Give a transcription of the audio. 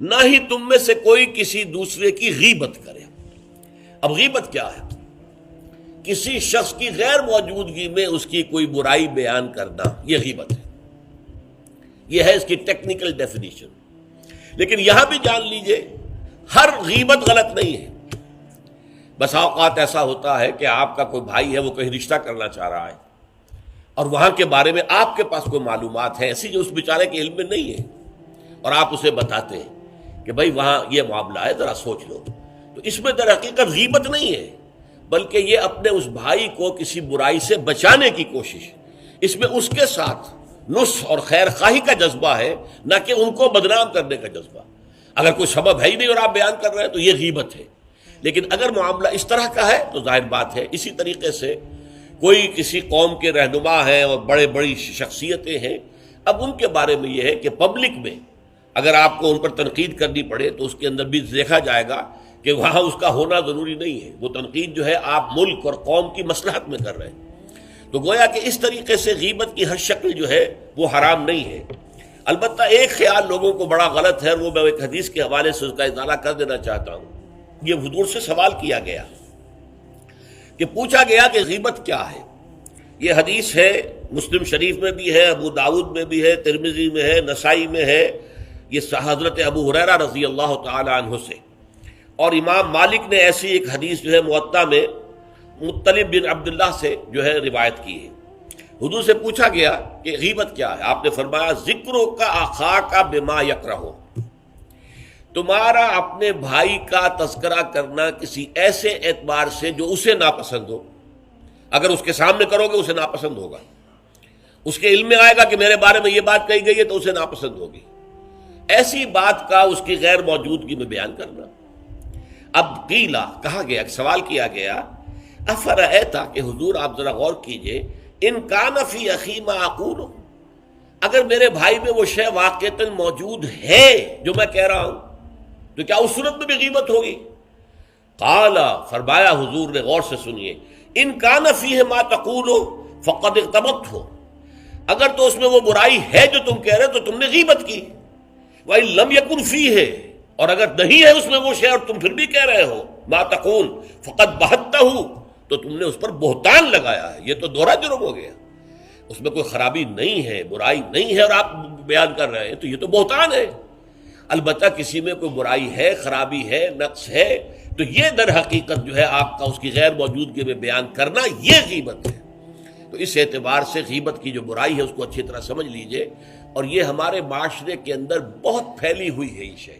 نہ ہی تم میں سے کوئی کسی دوسرے کی غیبت کرے۔ اب غیبت کیا ہے؟ کسی شخص کی غیر موجودگی میں اس کی کوئی برائی بیان کرنا، یہ غیبت ہے۔ یہ ہے اس کی ٹیکنیکل ڈیفینیشن۔ لیکن یہاں بھی جان لیجئے ہر غیبت غلط نہیں ہے۔ بس اوقات ایسا ہوتا ہے کہ آپ کا کوئی بھائی ہے، وہ کہیں رشتہ کرنا چاہ رہا ہے اور وہاں کے بارے میں آپ کے پاس کوئی معلومات ہے ایسی جو اس بیچارے کے علم میں نہیں ہے، اور آپ اسے بتاتے ہیں کہ بھائی وہاں یہ معاملہ ہے، ذرا سوچ لو، تو اس میں در حقیقت غیبت نہیں ہے، بلکہ یہ اپنے اس بھائی کو کسی برائی سے بچانے کی کوشش، اس میں اس کے ساتھ نصح اور خیر خواہی کا جذبہ ہے، نہ کہ ان کو بدنام کرنے کا جذبہ۔ اگر کوئی سبب ہے ہی نہیں اور آپ بیان کر رہے ہیں تو یہ غیبت ہے۔ لیکن اگر معاملہ اس طرح کا ہے تو ظاہر بات ہے، اسی طریقے سے کوئی کسی قوم کے رہنما ہیں اور بڑی شخصیتیں ہیں، اب ان کے بارے میں یہ ہے کہ پبلک میں اگر آپ کو ان پر تنقید کرنی پڑے تو اس کے اندر بھی دیکھا جائے گا کہ وہاں اس کا ہونا ضروری نہیں ہے، وہ تنقید جو ہے آپ ملک اور قوم کی مصلحت میں کر رہے ہیں۔ تو گویا کہ اس طریقے سے غیبت کی ہر شکل جو ہے وہ حرام نہیں ہے۔ البتہ ایک خیال لوگوں کو بڑا غلط ہے، اور وہ میں ایک حدیث کے حوالے سے اس کا اطالہ کر دینا چاہتا ہوں۔ یہ حضور سے سوال کیا گیا کہ پوچھا گیا کہ غیبت کیا ہے۔ یہ حدیث ہے، مسلم شریف میں بھی ہے، ابو داؤد میں بھی ہے، ترمذی میں ہے، نسائی میں ہے، یہ حضرت ابو ہریرہ رضی اللہ تعالی عنہ سے۔ اور امام مالک نے ایسی ایک حدیث جو ہے موطا میں مطلب بن عبداللہ سے جو ہے روایت کی ہے۔ حضور سے پوچھا گیا کہ غیبت کیا ہے، آپ نے فرمایا ذکرو کا اخاک بما یکرہ، تمہارا اپنے بھائی کا تذکرہ کرنا کسی ایسے اعتبار سے جو اسے ناپسند ہو۔ اگر اس کے سامنے کرو گے اسے ناپسند ہوگا، اس کے علم میں آئے گا کہ میرے بارے میں یہ بات کہی گئی ہے تو اسے ناپسند ہوگی۔ ایسی بات کا اس کی غیر موجودگی میں بیان کرنا۔ اب قیلا کہا گیا، سوال کیا گیا، افرأیتا کہ حضور آپ ذرا غور کیجئے، ان کان فی اخی ما اقول، اگر میرے بھائی میں وہ شے واقعتاً موجود ہے جو میں کہہ رہا ہوں تو کیا اس صورت میں بھی غیبت ہوگی؟ قال، فرمایا حضور نے، غور سے سنیے، ان کان فیہ ما تقول فقد اغتبت ہو، اگر تو اس میں وہ برائی ہے جو تم کہہ رہے تو تم نے غیبت کی، وَإِن لَمْ يَكُنْ فِيهِ، اور اگر نہیں ہے اس میں وہ شے اور تم پھر بھی کہہ رہے ہو ما تقول فقد بہتہ، تو تم نے اس پر بہتان لگایا ہے، یہ تو دوہرا جرم ہو گیا۔ اس میں کوئی خرابی نہیں ہے، برائی نہیں ہے اور آپ بیان کر رہے ہیں تو یہ تو بہتان ہے۔ البتہ کسی میں کوئی برائی ہے، خرابی ہے، نقص ہے، تو یہ در حقیقت جو ہے آپ کا اس کی غیر موجودگی میں بیان کرنا، یہ غیبت ہے۔ تو اس اعتبار سے غیبت کی جو برائی ہے اس کو اچھی طرح سمجھ لیجئے، اور یہ ہمارے معاشرے کے اندر بہت پھیلی ہوئی ہے یہ شے۔